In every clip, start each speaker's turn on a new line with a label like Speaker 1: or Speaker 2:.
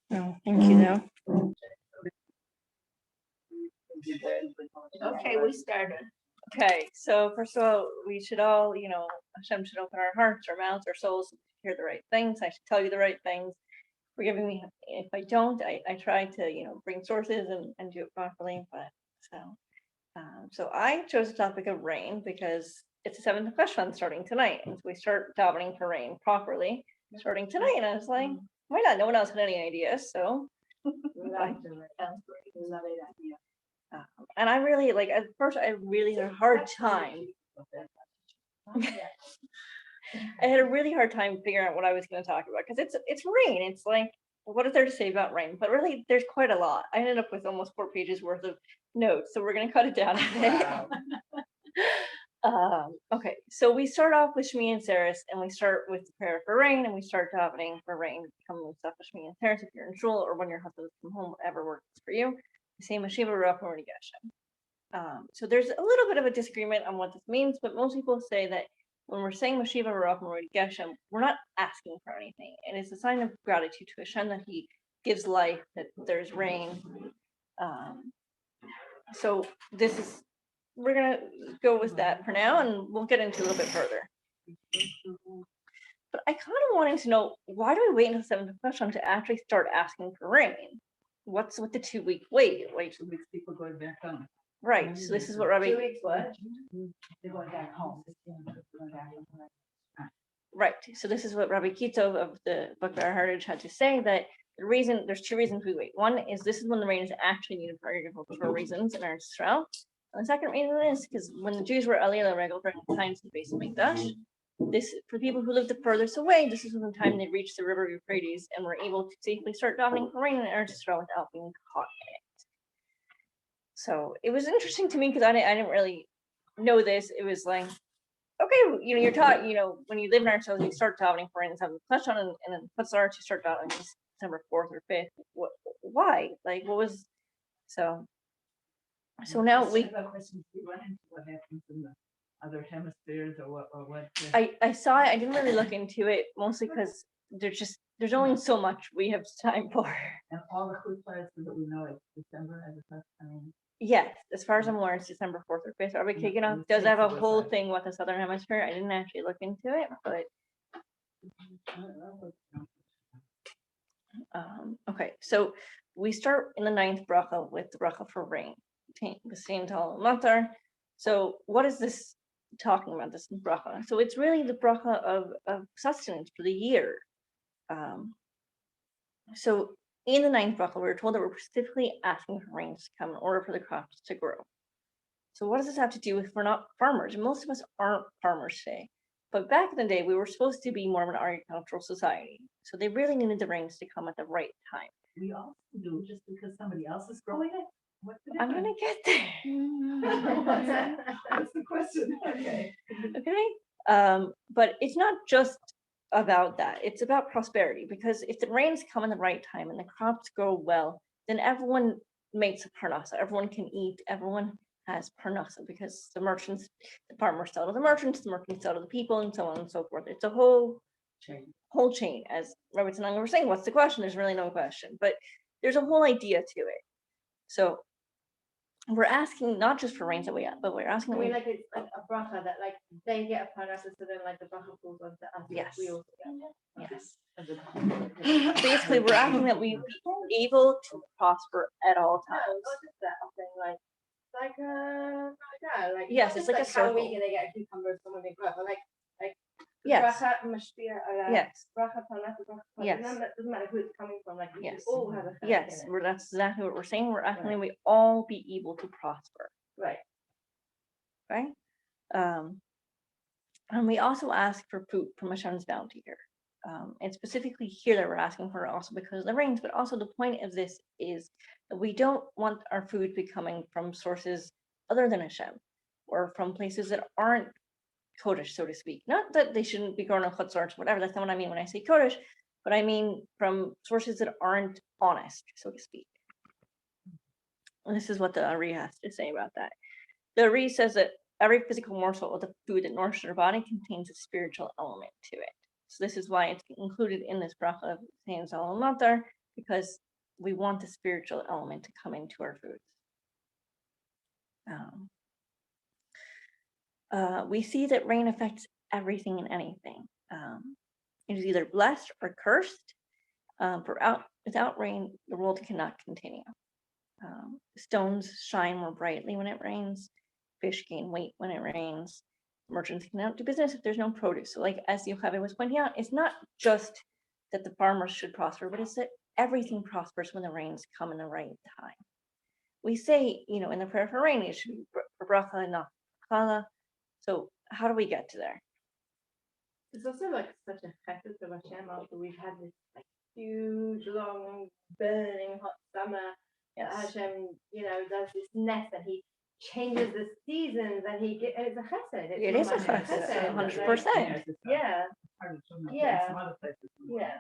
Speaker 1: No, thank you though.
Speaker 2: Okay, we started.
Speaker 1: Okay, so first of all, we should all, Hashem should open our hearts, our mouths, our souls to hear the right things. I should tell you the right things. Forgiving me if I don't. I try to, bring sources and do it properly. But so I chose the topic of rain because it's the seventh question starting tonight, and so we start davening for rain properly starting tonight. And I was like, why not? No one else had any ideas, so. And I really at first I really had a hard time. I had a really hard time figuring out what I was going to talk about because it's rain. It's like, what is there to say about rain? But really, there's quite a lot. I ended up with almost 4 pages worth of notes, so we're going to cut it down a bit. Okay, so we start off with Shmi and Saris, and we start with the prayer for rain, and we start davening for rain. Come with stuff with Shmi and Saris if you're in shul or when your husband's from home, whatever works for you. The same as Shiva Ruach or Geshem. So there's a little bit of a disagreement on what this means, but most people say that when we're saying Mashiva Baruch Moroi Geshem, we're not asking for anything. And it's a sign of gratitude to Hashem that He gives life, that there's rain. So we're going to go with that for now, and we'll get into a little bit further. But I kind of wanted to know, why do we wait until the seventh question to actually start asking for rain? What's with the 2-week wait?
Speaker 3: 2 weeks people going back home.
Speaker 1: Right. So this is what Rabbi.
Speaker 2: 2 weeks what?
Speaker 3: They're going back home.
Speaker 1: Right. So this is what Rabbi Kitov of the Book of Our Heritage had to say, that there's 2 reasons we wait. One is this is when the rain is actually needed for agricultural reasons in Eretz Israel. And the second reason is because when the Jews were Aliyah Regel during the times of the Beis Hamikdash, this for people who lived the furthest away, this is the time they reached the river Euphrates and were able to safely start davening for rain in Eretz Israel without being caught in it. So it was interesting to me because I didn't really know this. It was like, okay, you're taught, when you live in Eretz Israel, you start davening for rain and have the question, and then Chutzlar you start davening December 4th or 5th. Why? Like, what was so? So now
Speaker 3: we have a question. What happens in the other hemispheres or what?
Speaker 1: I saw it. I didn't really look into it, mostly because there's only so much we have time for.
Speaker 3: And all the chutzpahs that we know, it's December as a first time.
Speaker 1: Yes, as far as I'm aware, it's December 4th or 5th. Rabbi Kaganov does have a whole thing with the Southern Hemisphere. I didn't actually look into it, but okay. So we start in the 9th bracha with the bracha for rain. The same tall matar. So what is this talking about? This bracha. So it's really the bracha of sustenance for the year. So in the 9th bracha, we were told that we're specifically asking for rain to come in order for the crops to grow. So what does this have to do with we're not farmers? Most of us aren't farmers today. But back in the day, we were supposed to be more of an agricultural society. So they really needed the rains to come at the right time.
Speaker 3: We also do just because somebody else is growing it.
Speaker 1: I'm gonna get
Speaker 3: there. That's the question. Okay.
Speaker 1: But it's not just about that. It's about prosperity, because if the rains come in the right time and the crops grow well, then everyone makes a parnasa. Everyone can eat. Everyone has parnasa because the farmers sell to the merchants sell to the people, and so on and so forth. It's a whole chain. As Robert and I were saying, what's the question? There's really no question, but there's a whole idea to it. So we're asking not just for rains but we're asking.
Speaker 2: Like it's like a bracha that like they get a parnasa, so then like the bracha falls onto us.
Speaker 1: Yes.
Speaker 2: We also get.
Speaker 1: Yes. Basically, we're asking that we be able to prosper at all times.
Speaker 2: What is that thing like?
Speaker 1: Yes, it's like a circle.
Speaker 2: How are we gonna get a cucumber from when they grow up? Like
Speaker 1: yes.
Speaker 2: Bracha mashpia.
Speaker 1: Yes.
Speaker 2: Bracha parnasa.
Speaker 1: Yes.
Speaker 2: It doesn't matter who it's coming from. Like
Speaker 1: yes.
Speaker 2: We all have a
Speaker 1: yes. That's exactly what we're saying. We're asking that we all be able to prosper.
Speaker 2: Right.
Speaker 1: And we also ask for food from Hashem's bounty here. And specifically here that we're asking for also because of the rains, but also the point of this is that we don't want our food to be coming from sources other than Hashem, or from places that aren't Kodesh, so to speak. Not that they shouldn't be grown on chutzlar or whatever, that's not what I mean when I say Kodesh, but I mean from sources that aren't honest, so to speak. And this is what the Ari has to say about that. The Ari says that every physical morsel of the food that nourishes our body contains a spiritual element to it. So this is why it's included in this bracha of saying Salam Matar, because we want the spiritual element to come into our foods. We see that rain affects everything and anything. It is either blessed or cursed. Without rain, the world cannot continue. Stones shine more brightly when it rains. Fish gain weight when it rains. Merchants cannot do business if there's no produce. So, like as Yocheved was pointing out, it's not just that the farmers should prosper, but it's that everything prospers when the rains come in the right time. We say, in the prayer for rain, it should be for bracha and not chala. So, how do we get to there?
Speaker 2: It's also like such a chesed of Hashem after we've had this like huge, long, burning hot summer.
Speaker 1: Yes.
Speaker 2: Hashem, does this nest and he changes the seasons and it's a chesed.
Speaker 1: It is a chesed, 100%.
Speaker 2: Yeah. Yeah.
Speaker 3: Some other places.
Speaker 2: Yeah.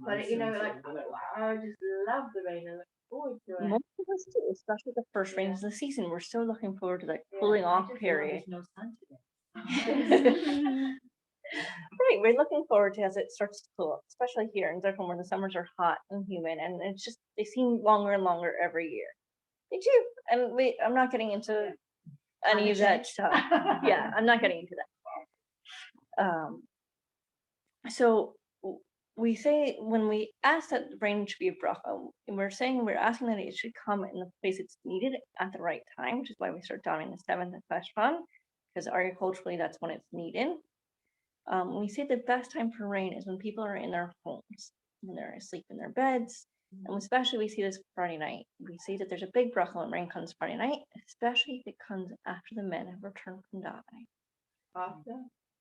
Speaker 2: But I just love the rain and look forward to it.
Speaker 1: Most of us do, especially the first rains of the season. We're so looking forward to that
Speaker 2: Yeah,
Speaker 1: cooling
Speaker 3: I
Speaker 1: off
Speaker 3: just love
Speaker 1: period.
Speaker 3: there's no sun today.
Speaker 1: Right, we're looking forward to as it starts to cool, especially here in Zircon where the summers are hot and humid, and it's just they seem longer and longer every year. They do, and I'm not getting into any of that stuff. Yeah, I'm not getting into that. So we say when we ask that the rain should be a bracha, we're asking that it should come in the place it's needed at the right time, which is why we start down in the 7th of Cheshvan, because agriculturally that's when it's needed. We say the best time for rain is when people are in their homes, when they're asleep in their beds, and especially we see this Friday night. We see that there's a big bracha when rain comes Friday night, especially if it comes after the men have returned from davening.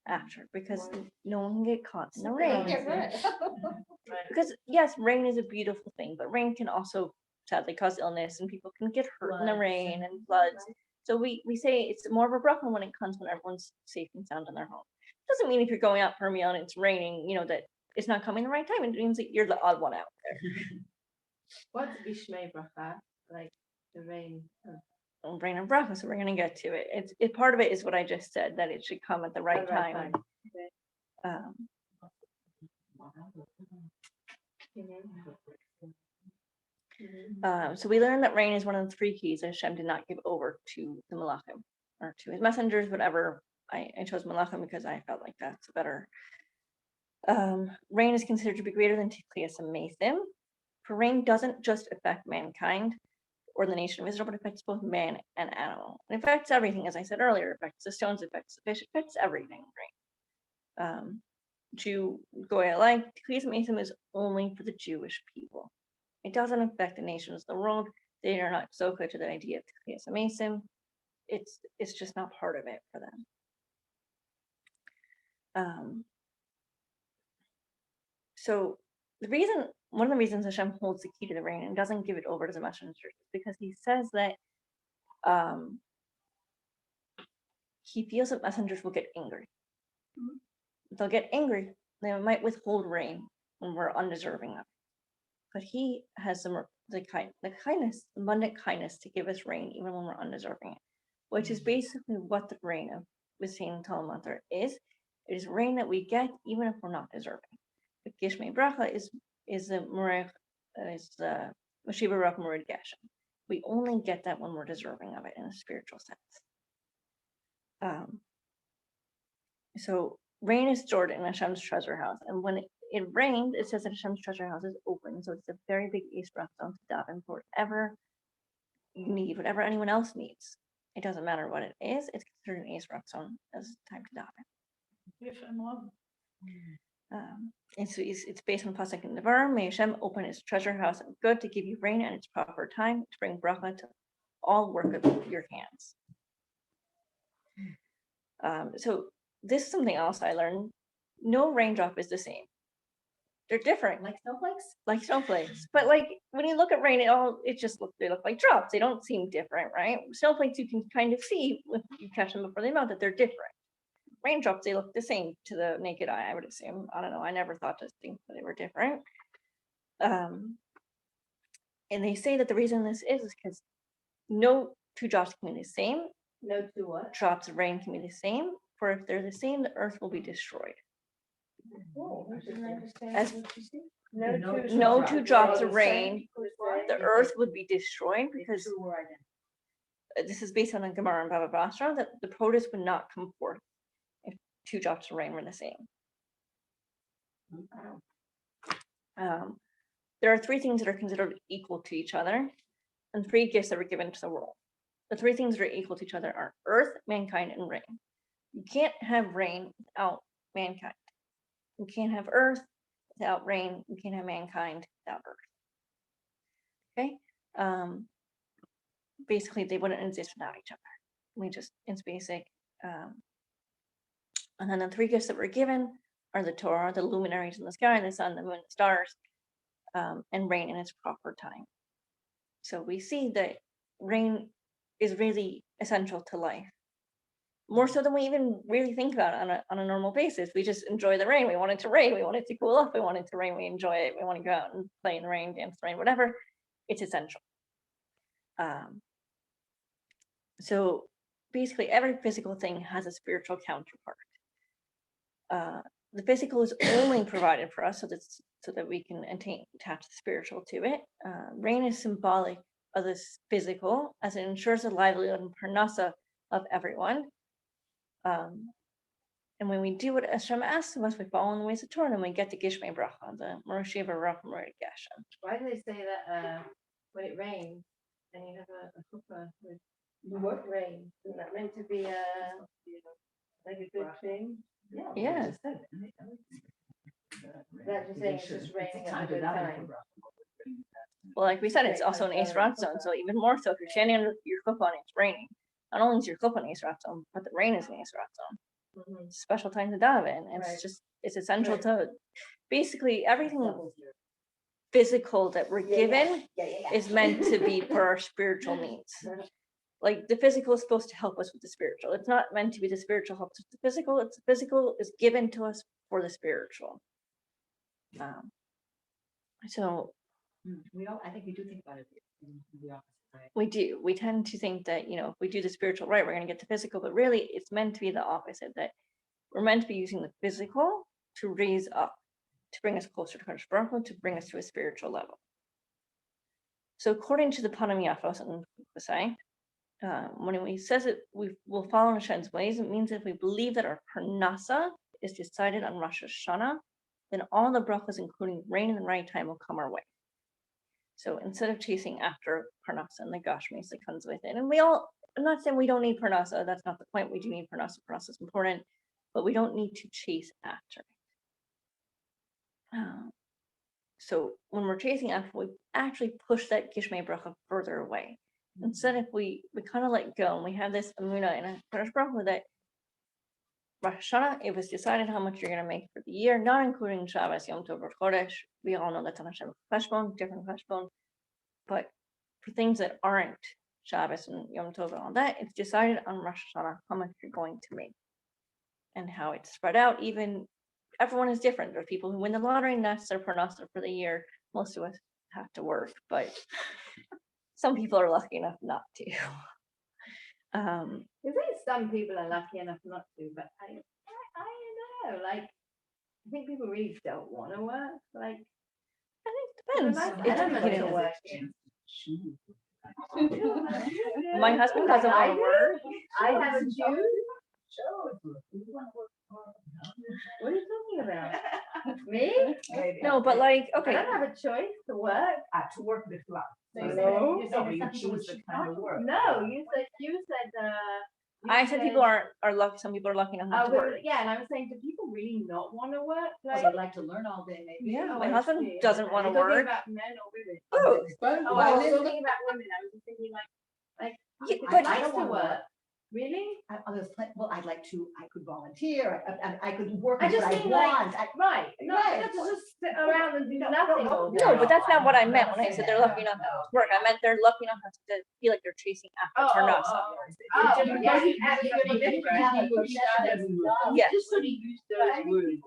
Speaker 1: After, because no one can get caught in the rain. Because yes, rain is a beautiful thing, but rain can also sadly cause illness, and people can get hurt in the rain and floods. So we say it's more of a bracha when it comes when everyone's safe and sound in their home. Doesn't mean if you're going out for a meal and it's raining, that it's not coming the right time. It means that you're the odd one out there.
Speaker 2: What's Bishmei bracha? Like the rain.
Speaker 1: Rain and bracha, so we're gonna get to it. It's part of it is what I just said, that it should come at the right time. So we learned that rain is one of the 3 keys that Hashem did not give over to the Malachim or to his messengers, whatever. I chose Malachim because I felt like that's better. Rain is considered to be greater than Judiasim Mathim. For rain doesn't just affect mankind or the nation of Israel, but it affects both man and animal. It affects everything, as I said earlier. It affects the stones, it affects the fish, it affects everything. Rain. Judiasim Mathim is only for the Jewish people. It doesn't affect the nations of the world. They are not so good to the idea of Judiasim Mathim. It's just not part of it for them. So one of the reasons Hashem holds the key to the rain and doesn't give it over to the messengers is because he says that he feels that messengers will get angry. They'll get angry. They might withhold rain when we're undeserving of it. But he has the kindness, abundant kindness to give us rain even when we're undeserving it, which is basically what the rain of Visayin Talamatar is. It is rain that we get even if we're not deserving. But Gishmei Bracha is the Mashiva Rach Morid Geshem. We only get that when we're deserving of it in a spiritual sense. So rain is stored in Hashem's treasure house, and when it rains, it says that Hashem's treasure house is open. So it's a very big East Bracha to daven for whatever you need, whatever anyone else needs. It doesn't matter what it is. It's considered an East Bracha as time to daven. It's based on pasuk in Devarim. May Hashem open His treasure house of good to give you rain at its proper time to bring bracha to all work of your hands. So this is something else I learned. No raindrop is the same. They're different.
Speaker 2: Like snowflakes?
Speaker 1: Like snowflakes. But when you look at rain, they look like drops. They don't seem different, right? Snowflakes you can kind of see if you catch them before they melt that they're different. Raindrops, they look the same to the naked eye, I would assume. I don't know. I never thought to think that they were different. And they say that the reason this is because no 2 drops can be the same.
Speaker 2: No 2 what?
Speaker 1: Drops of rain can be the same. For if they're the same, the earth will be destroyed. As
Speaker 2: No
Speaker 1: no two drops of
Speaker 2: Same
Speaker 1: rain,
Speaker 2: equals what?
Speaker 1: the earth would be destroyed because this is based on a Gemara and Baba Basra that the produce would not come forth if two drops of rain were the same. There are three things that are considered equal to each other and three gifts that were given to the world. The three things that are equal to each other are earth, mankind, and rain. You can't have rain without mankind. You can't have earth without rain. You can't have mankind without earth. Okay? Basically, they wouldn't exist without each other. It's basic. And then the three gifts that were given are the Torah, the luminaries in the sky, the sun, the moon, the stars, and rain in its proper time. So we see that rain is really essential to life. More so than we even really think about it on a normal basis. We just enjoy the rain. We want it to rain. We want it to cool off. We want it to rain. We enjoy it. We want to go out and play in the rain, dance in the rain, whatever. It's essential. So basically every physical thing has a spiritual counterpart. The physical is only provided for us so that we can attach the spiritual to it. Rain is symbolic of this physical as it ensures the livelihood and parnasa of everyone. And when we do what Hashem asks of us, we follow in the ways of Torah, and we get the Gishmei Bracha, the Moroshia Barach Morid Geshem.
Speaker 2: Why do they say that when it rains and you have a chuppah with what rain? Isn't that meant to be like a good thing?
Speaker 1: Yeah.
Speaker 2: That just saying it's just raining at a good time.
Speaker 1: Well, like we said, it's also an Ace Rat zone, so even more so if you're standing under your chuppah and it's raining. Not only is your chuppah an Ace Rat zone, but the rain is an Ace Rat zone. It's a special time to daven. It's essential to basically everything physical that we're given is meant to be for our spiritual needs. Like the physical is supposed to help us with the spiritual. It's not meant to be the spiritual helps with the physical. It's the physical is given to us for the spiritual. So
Speaker 4: I think we do think about it in the opposite way.
Speaker 1: we do. We tend to think that, if we do the spiritual right, we're going to get the physical, but really it's meant to be the opposite, that we're meant to be using the physical to raise up, to bring us closer to Kadosh Baruch Hu, to bring us to a spiritual level. So according to the Panam Yafos and Kusai, when we says it, we will follow Hashem's ways, it means that if we believe that our parnasa is decided on Rosh Hashanah, then all the brachas, including rain in the right time, will come our way. So instead of chasing after parnasa and the gashmis that comes with it, and I'm not saying we don't need parnasa, that's not the point. We do need parnasa. Parnasa is important, but we don't need to chase after it. So when we're chasing after, we actually push that gishmei bracha further away. Instead, if we kind of let go and we have this amuna and a Kadosh Baruch Hu that Rosh Hashanah, it was decided how much you're going to make for the year, not including Shabbos, Yom Tov, or Chodesh. We all know that's on Hashem cheshbon, different cheshbon. But for things that aren't Shabbos and Yom Tov and all that, it's decided on Rosh Hashanah how much you're going to make and how it's spread out. Even everyone is different. There are people who win the lottery and that's their parnasa for the year. Most of us have to work, but some people are lucky enough not to.
Speaker 2: I think some people are lucky enough not to, but I don't know. Like, I think people really don't want to work. Like,
Speaker 1: I think it depends.
Speaker 2: element to work.
Speaker 1: My husband doesn't want to work.
Speaker 2: I have a Jew. What are you talking about? Me?
Speaker 1: No, but like,
Speaker 2: I
Speaker 1: okay,
Speaker 2: don't have a choice to work.
Speaker 3: To work this lot.
Speaker 2: No.
Speaker 3: You choose the kind of work.
Speaker 2: No, you said.
Speaker 1: I said people are lucky. Some people are lucky enough not to work.
Speaker 2: Yeah, and I was saying, do people really not want to work?
Speaker 4: Like, I'd like to learn all day, maybe.
Speaker 1: Yeah,
Speaker 2: Oh,
Speaker 1: my
Speaker 2: I
Speaker 1: husband
Speaker 2: see.
Speaker 1: doesn't want to
Speaker 2: Are you talking
Speaker 1: work.
Speaker 2: about men or women?
Speaker 1: Oh,
Speaker 2: Oh, I was thinking about women. I was just thinking like
Speaker 1: Yeah,
Speaker 2: I'd
Speaker 1: but-
Speaker 2: like
Speaker 4: I don't
Speaker 2: to
Speaker 4: wanna
Speaker 2: work.
Speaker 4: work.
Speaker 2: Really?
Speaker 4: I'd like to, I could volunteer, I could work
Speaker 2: I
Speaker 4: what
Speaker 2: just
Speaker 4: I
Speaker 2: think like,
Speaker 4: want.
Speaker 2: right, not
Speaker 4: Right.
Speaker 2: to just sit around and do nothing all day.
Speaker 1: No, but that's not what I meant when I said they're lucky enough to work. I meant they're lucky enough to feel like they're chasing after parnasa.
Speaker 2: Yeah, you absolutely different.
Speaker 1: Yes.
Speaker 3: Just sort of use those words.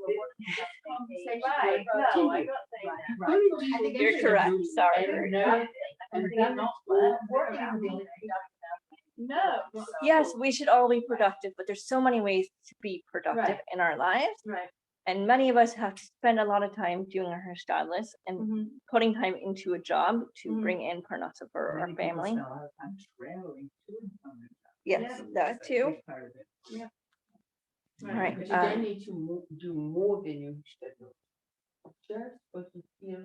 Speaker 2: Right, no, I'm not saying that.
Speaker 1: You're correct. Sorry.
Speaker 4: Working would be only
Speaker 2: No.
Speaker 1: Yes, we should all be productive, but there's so many ways to be productive
Speaker 2: Right.
Speaker 1: in our lives.
Speaker 2: Right.
Speaker 1: And many of us have to spend a lot of time doing our hairstylist and putting time into a job to bring in parnassa for our
Speaker 3: Many people
Speaker 1: family.
Speaker 3: spend a lot of time traveling to and from their job.
Speaker 1: Yes,
Speaker 2: Yeah,
Speaker 1: that
Speaker 3: That's a
Speaker 1: too.
Speaker 3: big part of it.
Speaker 1: Right.
Speaker 5: But you then need to do more than you schedule. Just supposed to feel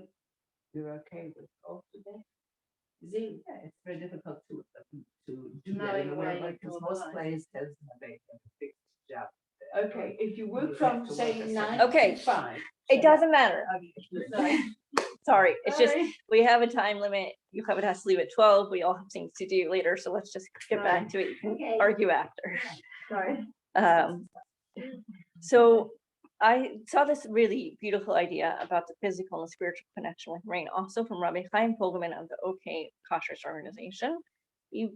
Speaker 5: you're okay with all today. See,
Speaker 3: Yeah, it's very difficult to do
Speaker 2: Know
Speaker 3: that in a
Speaker 2: where
Speaker 3: way,
Speaker 2: you
Speaker 3: because
Speaker 2: draw the
Speaker 3: most
Speaker 2: line.
Speaker 3: places has a fixed job.
Speaker 5: okay, if you
Speaker 3: You
Speaker 5: work
Speaker 3: have
Speaker 5: from,
Speaker 3: to
Speaker 5: say,
Speaker 3: work a
Speaker 5: 9
Speaker 1: Okay.
Speaker 5: to 5.
Speaker 1: It doesn't matter.
Speaker 5: Sorry.
Speaker 1: Sorry, it's just
Speaker 2: Sorry.
Speaker 1: we have a time limit. You have it has to leave at 12. We all have things to do later, so let's just get back to it. You can
Speaker 2: Okay.
Speaker 1: argue after.
Speaker 2: Sorry.
Speaker 1: So I saw this really beautiful idea about the physical and spiritual connection with rain, also from Rabbi Chaim Fogelman of the OK Kashrus organization. He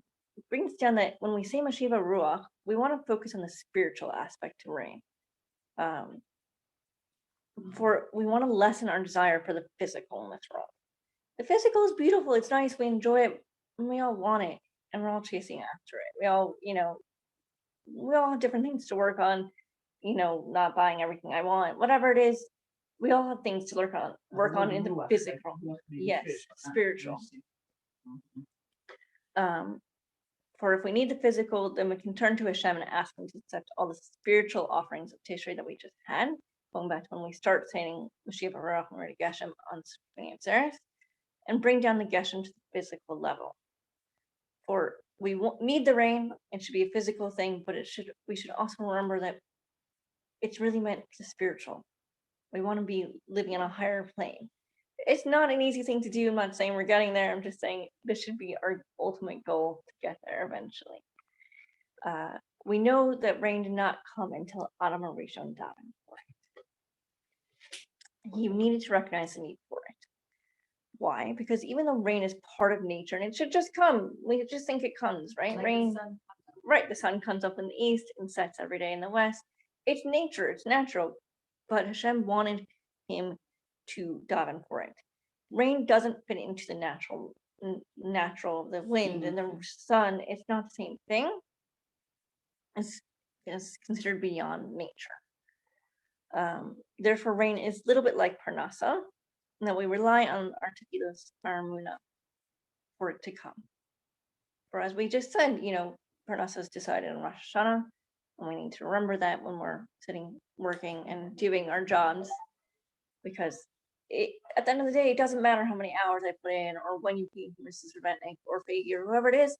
Speaker 1: brings down that when we say Mashiva Ruach, we want to focus on the spiritual aspect to rain. We want to lessen our desire for the physical in this world. The physical is beautiful, it's nice, we enjoy it, and we all want it, and we're all chasing after it. We all have different things to work on, not buying everything I want, whatever it is, we all have things to work on in the physical. Yes, spiritual. For if we need the physical, then we can turn to Hashem and ask him to accept all the spiritual offerings of Tishrei that we just had, going back to when we start saying Mashiach Baruch and Redi Geshem on Shmini Atzeres, and bring down the Geshem to the physical level. For we need the rain, it should be a physical thing, but we should also remember that it's really meant to spiritual. We want to be living on a higher plane. It's not an easy thing to do. I'm not saying we're getting there. I'm just saying this should be our ultimate goal to get there eventually. We know that rain did not come until Adam Rishon Daven for it. He needed to recognize the need for it. Why? Because even though rain is part of nature and it should just come, we just think it comes, right?
Speaker 2: Like
Speaker 1: Rain,
Speaker 2: the sun.
Speaker 1: right? The sun comes up in the east and sets every day in the west. It's nature, it's natural. But Hashem wanted him to daven for it. Rain doesn't fit into the natural, the wind and the sun. It's not the same thing. It's considered beyond nature. Therefore, rain is a little bit like parnassa, and that we rely on our tefillos, our emunah, for it to come. For as we just said, parnassa is decided on Rosh Hashanah, and we need to remember that when we're sitting, working, and doing our jobs, because at the end of the day, it doesn't matter how many hours I put in, or when you meet Mrs. Revetnik or Faggy or whoever it is.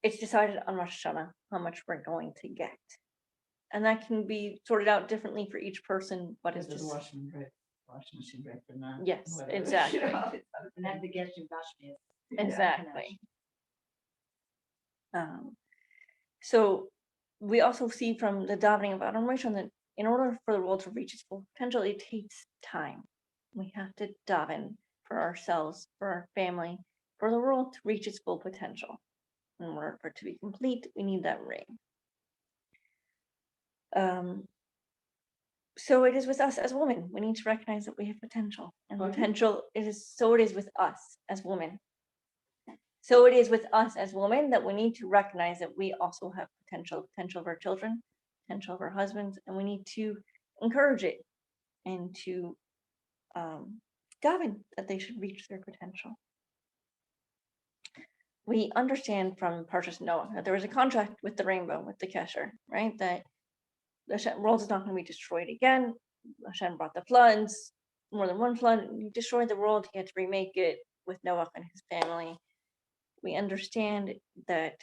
Speaker 1: It's decided on Rosh Hashanah how much we're going to get, and that can be sorted out differently for each person. But it's
Speaker 3: There's
Speaker 1: just
Speaker 3: washing machine break for now.
Speaker 1: yes, exactly,
Speaker 4: And then the Geshem Gashmi.
Speaker 1: exactly. So we also see from the davening of Adam Rishon that in order for the world to reach its full potential, it takes time. We have to daven for ourselves, for our family, for the world to reach its full potential. In order for it to be complete, we need that rain. So it is with us as women. We need to recognize that we have potential, and potential it is with us as women. So it is with us as women that we need to recognize that we also have potential of our children, potential of our husbands, and we need to encourage it and to daven that they should reach their potential. We understand from Parshas Noah that there was a contract with the rainbow, with the Kesher, right? That the world is not going to be destroyed again. Hashem brought the floods, more than one flood. He destroyed the world. He had to remake it with Noah and his family. We understand that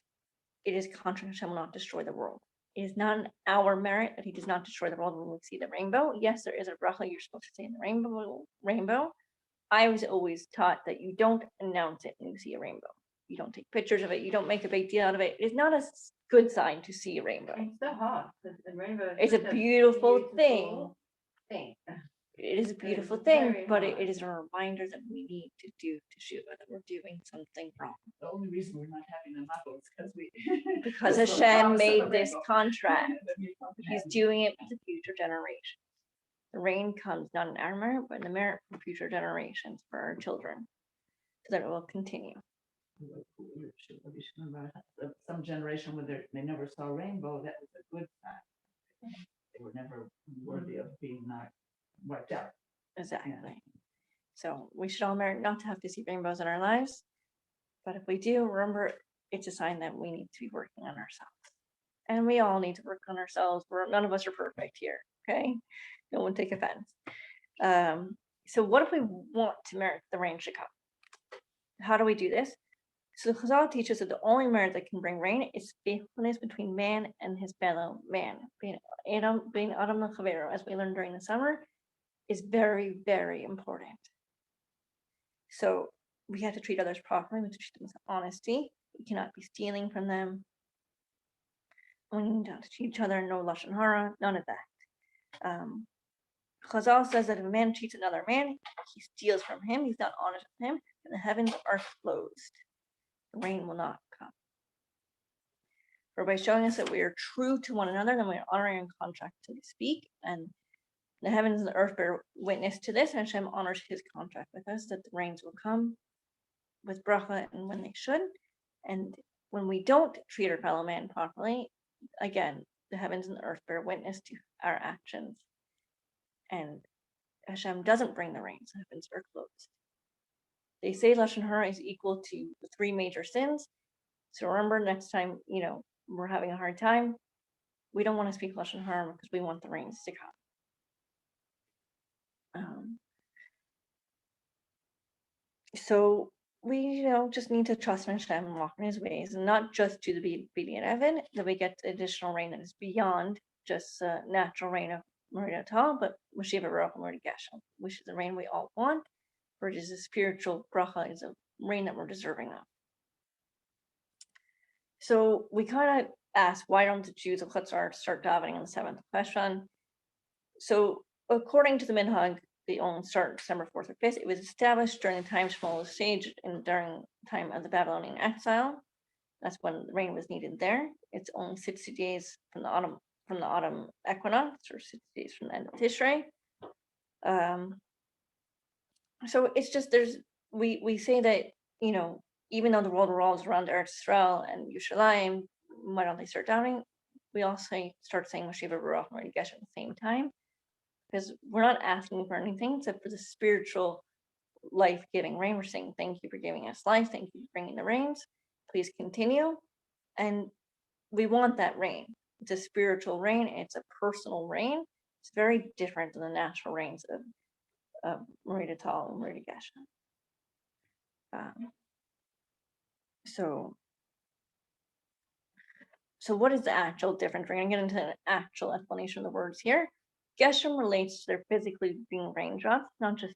Speaker 1: it is contract. Hashem will not destroy the world. It is not in our merit that he does not destroy the world when we see the rainbow. Yes, there is a bracha you're supposed to say in the rainbow. I was always taught that you don't announce it when you see a rainbow. You don't take pictures of it. You don't make a big deal out of it. It's not a good sign to see a rainbow.
Speaker 2: It's so hard. The rainbow.
Speaker 1: It's a beautiful thing.
Speaker 2: Thing.
Speaker 1: It is a beautiful
Speaker 2: It's
Speaker 1: thing,
Speaker 2: very
Speaker 1: but
Speaker 2: hard.
Speaker 1: it is a reminder that we need to do teshuva, that we're doing something wrong.
Speaker 3: The only reason we're not having a knuckle is
Speaker 1: Because
Speaker 3: that's the
Speaker 1: Hashem
Speaker 3: promise of
Speaker 1: made
Speaker 3: the
Speaker 1: this
Speaker 3: rainbow.
Speaker 1: contract.
Speaker 3: That we don't
Speaker 1: He's
Speaker 3: have.
Speaker 1: doing it for the future generation. The rain comes not in our merit, but in the merit for future generations, for our children, so that it will continue.
Speaker 3: Some generation where they never saw a rainbow, that was a good sign. They were never worthy of being not wiped out.
Speaker 1: Exactly. So we should all merit not to have to see rainbows in our lives. But if we do, remember, it's a sign that we need to be working on ourselves. And we all need to work on ourselves. None of us are perfect here. Okay. No one take offense. So what if we want to merit the rain to come? How do we do this? So the Chazal teaches that the only merit that can bring rain is faithfulness between man and his fellow man. Being Adam L'Chavero, as we learned during the summer, is very, very important. So we have to treat others properly. We have to treat them with honesty. We cannot be stealing from them. We need to treat each other, no lashon hara, none of that. Chazal says that if a man cheats another man, he steals from him, he's not honest with him, and the heavens are closed. The rain will not come. For by showing us that we are true to one another, then we are honoring our contract to speak, and the heavens and the earth bear witness to this, and Hashem honors his contract with us, that the rains will come with bracha and when they should. And when we don't treat our fellow man properly, again, the heavens and the earth bear witness to our actions. And Hashem doesn't bring the rains, the heavens are closed. They say lashon hara is equal to the 3 major sins. So remember, next time, we're having a hard time, we don't want to speak lashon hara because we want the rains to come. So we, just need to trust in Hashem and walk in his ways, and not just to the obedient Evan, that we get additional rain that is beyond just natural rain of Merida Tal, but Mashiach Baruch and Merida Geshem, which is the rain we all want, which is a spiritual bracha, is a rain that we're deserving of. So we kind of ask, why don't the Jews of Chutzar start davening on the 7th question? So according to the Minhag, they only start December 4th or 5th. It was established during the time Shmuel was sage and during the time of the Babylonian exile. That's when the rain was needed there. It's only 60 days from the autumn equinox, or 60 days from the end of Tishrei. So it's just we say that, even though the world revolves around Eretz Yisrael and Yerushalayim, why don't they start davening? We also start saying Mashiach Baruch and Merida Geshem at the same time, because we're not asking for anything except for the spiritual life-giving rain. We're saying thank you for giving us life, thank you for bringing the rains, please continue. And we want that rain. It's a spiritual rain, it's a personal rain. It's very different than the natural rains of Merida Tal and Merida Geshem. So what is the actual difference? We're going to get into an actual explanation of the words here. Geshem relates to their physically being raindrops, not just,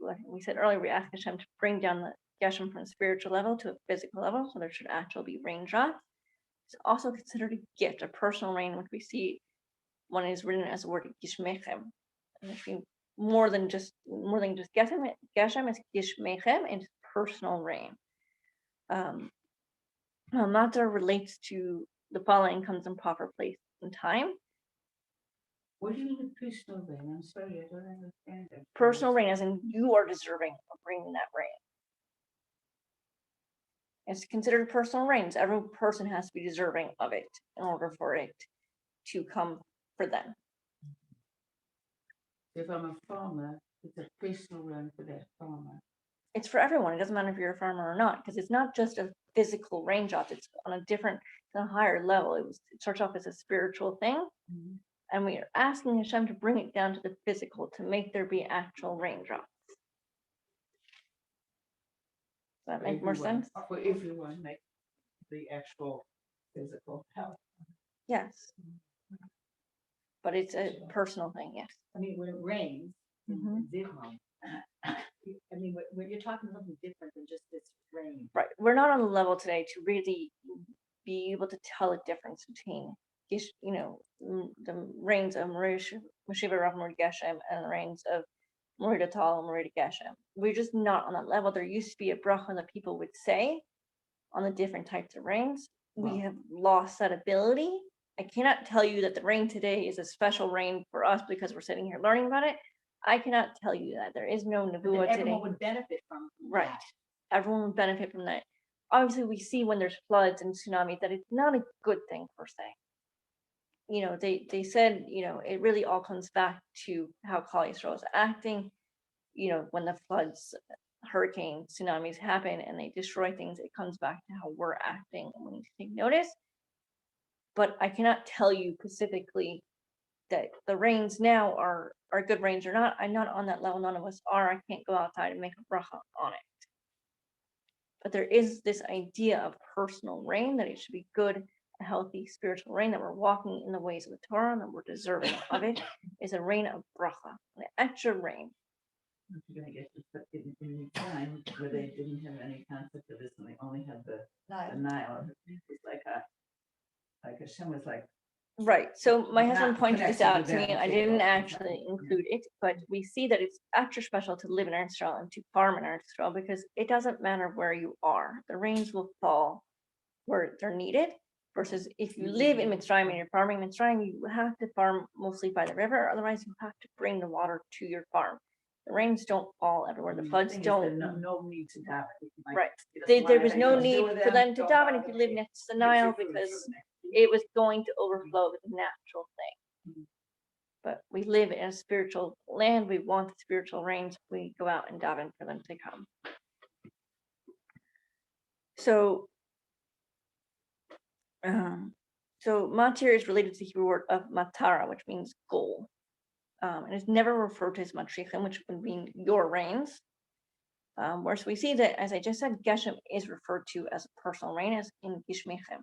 Speaker 1: like we said earlier, we ask Hashem to bring down the Geshem from a spiritual level to a physical level, so there should actually be raindrops. It's also considered a gift, a personal rain, which we see when it is written as the word Gishmechem. Which means more than just Geshem, is Gishmechem, and it's personal rain. Matzah relates to the following, comes in proper place and time.
Speaker 5: What do you mean with personal rain? I'm sorry, I don't understand that.
Speaker 1: Personal rain, as in you are deserving of bringing that rain. It's considered personal rains. Every person has to be deserving of it in order for it to come for them.
Speaker 5: If I'm a farmer, it's a personal rain for that farmer.
Speaker 1: It's for everyone. It doesn't matter if you're a farmer or not, because it's not just a physical raindrop. It's on a higher level. It starts off as a spiritual thing.
Speaker 5: Mm-hmm.
Speaker 1: And we are asking Hashem to bring it down to the physical, to make there be actual raindrops. Does that make more sense?
Speaker 5: For everyone, make the actual physical health.
Speaker 1: Yes. But it's a personal thing, yes.
Speaker 4: I mean, when it rains,
Speaker 1: Mhm.
Speaker 4: I mean, when you're talking something different than just this rain.
Speaker 1: Right. We're not on the level today to really be able to tell a difference between, the rains of Mashiach Baruch Merida Geshem and the rains of Merida Tal and Merida Geshem. We're just not on that level. There used to be a bracha that people would say on the different types of rains. We have lost that ability. I cannot tell you that the rain today is a special rain for us because we're sitting here learning about it. I cannot tell you that. There is no nevuah today.
Speaker 4: Everyone would benefit from
Speaker 1: Right.
Speaker 4: that.
Speaker 1: Everyone would benefit from that. Obviously, we see when there's floods and tsunamis that it's not a good thing per se. they said, it really all comes back to how Kali Yisrael is acting. When the floods, hurricanes, tsunamis happen and they destroy things, it comes back to how we're acting and we need to take notice. But I cannot tell you specifically that the rains now are good rains or not. I'm not on that level. None of us are. I can't go outside and make a bracha on it. But there is this idea of personal rain, that it should be good, a healthy spiritual rain, that we're walking in the ways of the Torah and that we're deserving of it, is a rain of bracha, an extra rain.
Speaker 3: You're gonna get this in time where they didn't have any concept of this and they only had the Nile. It was like Hashem was like,
Speaker 1: Right. So my husband
Speaker 3: Not
Speaker 1: pointed this
Speaker 3: connected
Speaker 1: out
Speaker 3: with
Speaker 1: to me.
Speaker 3: that
Speaker 1: I didn't
Speaker 3: particular
Speaker 1: actually include it, but we see that it's extra special to live in Israel and to farm in Israel, because it doesn't matter where you are. The rains will fall where they're needed, versus if you live in Mitzrayim and you're farming in Mitzrayim, you have to farm mostly by the river. Otherwise, you have to bring the water to your farm. The rains don't fall everywhere. The floods don't.
Speaker 3: No need to daven. Like,
Speaker 1: Right.
Speaker 3: he doesn't
Speaker 1: There
Speaker 3: want
Speaker 1: was
Speaker 3: anything
Speaker 1: no
Speaker 3: to do
Speaker 1: need
Speaker 3: with
Speaker 1: for them to
Speaker 3: don't
Speaker 1: daven if
Speaker 3: bother.
Speaker 1: you live next to the
Speaker 3: Get your
Speaker 1: Nile,
Speaker 3: food
Speaker 1: because
Speaker 3: from there.
Speaker 1: it was going to overflow with a natural thing.
Speaker 3: Mhm.
Speaker 1: But we live in a spiritual land. We want the spiritual rains. We go out and daven for them to come. So matir is related to the Hebrew word of matara, which means goal. And it's never referred to as matrichim, which would mean your rains. Whereas we see that, as I just said, Geshem is referred to as a personal rain, as in Gishmechem.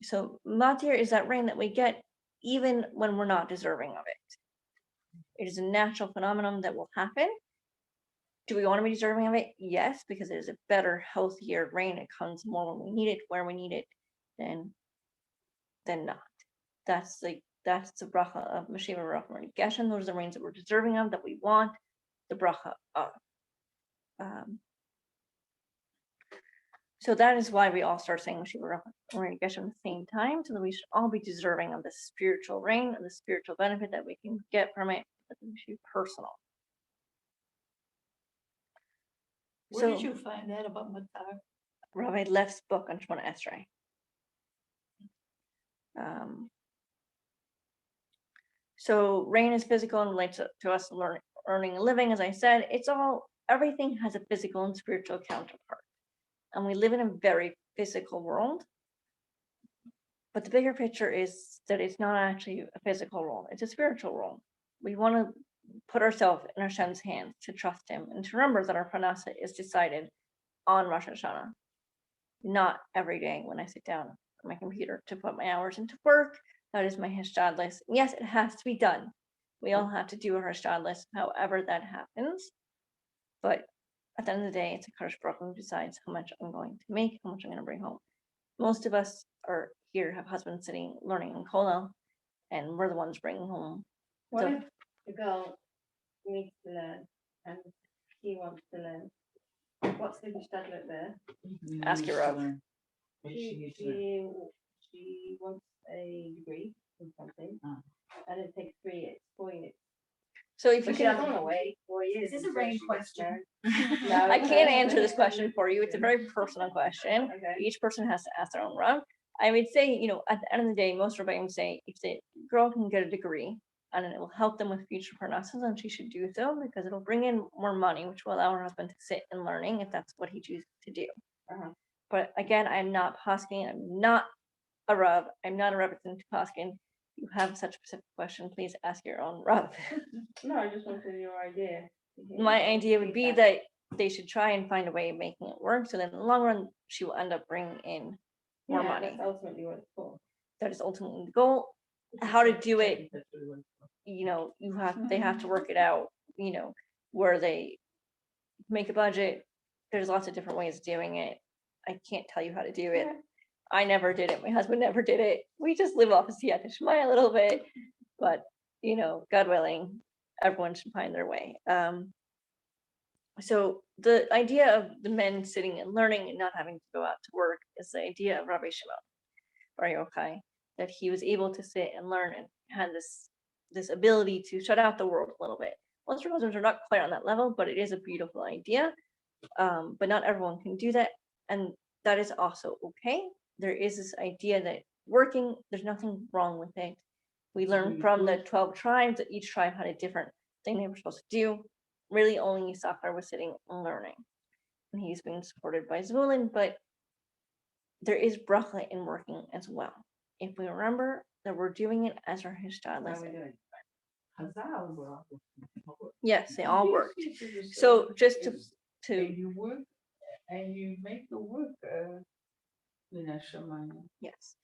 Speaker 1: So matir is that rain that we get even when we're not deserving of it. It is a natural phenomenon that will happen. Do we want to be deserving of it? Yes, because it is a better, healthier rain. It comes more when we need it, where we need it, than not. That's the bracha of Mashiach Rachman Geshem. Those are the rains that we're deserving of, that we want the bracha of. So that is why we all start saying Mashiach Rachman Geshem at the same time, so that we should all be deserving of the spiritual rain, of the spiritual benefit that we can get from it, that we should be personal.
Speaker 4: Where did you find that about Matar?
Speaker 1: Rabbi Leff's book on Shemona Esrei. So rain is physical and relates to us earning a living. As I said, everything has a physical and spiritual counterpart. And we live in a very physical world. But the bigger picture is that it's not actually a physical world, it's a spiritual world. We want to put ourselves in Hashem's hands, to trust him, and to remember that our parnasa is decided on Rosh Hashanah, not every day when I sit down at my computer to put my hours into work. That is my hishtadlis. Yes, it has to be done. We all have to do our hishtadlis, however that happens. But at the end of the day, it's a Kadosh Baruch Hu who decides how much I'm going to make, how much I'm going to bring home. Most of us are here, have husbands sitting learning in Kollel, and we're the ones bringing home.
Speaker 2: What
Speaker 1: So-
Speaker 2: if the girl needs to learn and he wants to learn? What's the Gestadlet there?
Speaker 1: Ask your Rav.
Speaker 2: She wants a degree in something,
Speaker 3: Ah.
Speaker 2: and it takes 3 years, 4 years.
Speaker 1: So if you
Speaker 2: But she
Speaker 1: can,
Speaker 2: doesn't want to wait 4 years.
Speaker 4: Is this a
Speaker 2: until
Speaker 4: rain
Speaker 2: she gets
Speaker 4: question?
Speaker 2: married. No,
Speaker 1: I can't answer this question for you. It's a very personal question.
Speaker 2: Okay.
Speaker 1: Each person has to ask their own Rav. I would say, at the end of the day, most Rebbeim say if the girl can get a degree and it will help them with future parnassas, then she should do so, because it'll bring in more money, which will allow her husband to sit and learning if that's what he chooses to do.
Speaker 2: Uh-huh.
Speaker 1: But again, I'm not posking. I'm not a Rav. I'm not a representative posking. You have such a specific question, please ask your own Rav.
Speaker 2: No, I just wanted your idea.
Speaker 1: My idea would be that they should try and find a way of making it work, so that in the long run, she will end up bringing in more money.
Speaker 2: That's ultimately what it's for.
Speaker 1: That is ultimately the goal. How to do it,
Speaker 3: That's really what it's for.
Speaker 1: they have to work it out, where they make a budget. There's lots of different ways of doing it. I can't tell you how to do it.
Speaker 2: Yeah.
Speaker 1: I never did it. My husband never did it. We just live off of Siyata Shmai a little bit, but God willing, everyone should find their way. So the idea of the men sitting and learning and not having to go out to work is the idea of Rabbi Shimon Bar Yochai, that he was able to sit and learn and had this ability to shut out the world a little bit. Most Muslims are not quite on that level, but it is a beautiful idea. But not everyone can do that, and that is also okay. There is this idea that working, there's nothing wrong with it. We learned from the 12 tribes that each tribe had a different thing they were supposed to do. Really, only Issachar was sitting and learning. And he's being supported by Zvulun, but there is bracha in working as well. If we remember that we're doing it as our
Speaker 3: How are we
Speaker 1: hishtadlis.
Speaker 3: doing? Chazal were all-
Speaker 1: Yes, they all worked. So just
Speaker 5: And
Speaker 1: to
Speaker 5: you work, and you make the work, Mina Shamayim.
Speaker 1: yes.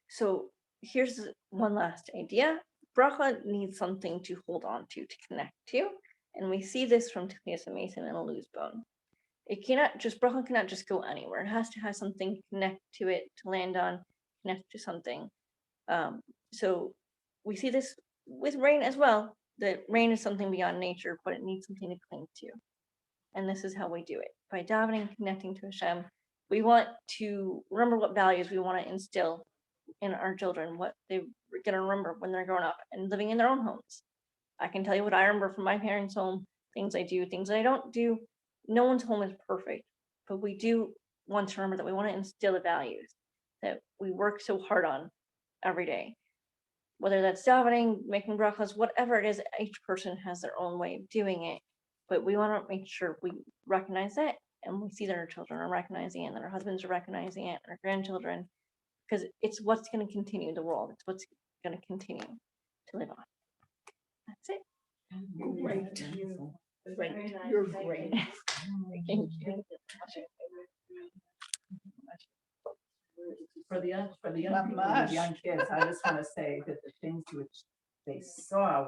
Speaker 1: So here's one last idea. Bracha needs something to hold on to connect to. And we see this from Judiasim Mason and a loose bone. It cannot just, bracha cannot just go anywhere. It has to have something connect to it, to land on, connect to something. So we see this with rain as well, that rain is something beyond nature, but it needs something to cling to. And this is how we do it. By davening, connecting to Hashem, we want to remember what values we want to instill in our children, what they're going to remember when they're growing up and living in their own homes. I can tell you what I remember from my parents' home, things I do, things I don't do. No one's home is perfect, but we do want to remember that we want to instill the values that we work so hard on every day. Whether that's davening, making brachas, whatever it is, each person has their own way of doing it. But we want to make sure we recognize it and we see that our children are recognizing it and that our husbands are recognizing it and our grandchildren, because it's what's going to continue the world. It's what's going to continue to live on. That's it.
Speaker 5: Great.
Speaker 2: Very
Speaker 5: Great,
Speaker 2: nice,
Speaker 5: you're
Speaker 2: thank
Speaker 5: great.
Speaker 1: Thank you.
Speaker 3: For the young
Speaker 5: Not
Speaker 3: people, the
Speaker 5: much.
Speaker 3: young kids, I just want to say that the things which they saw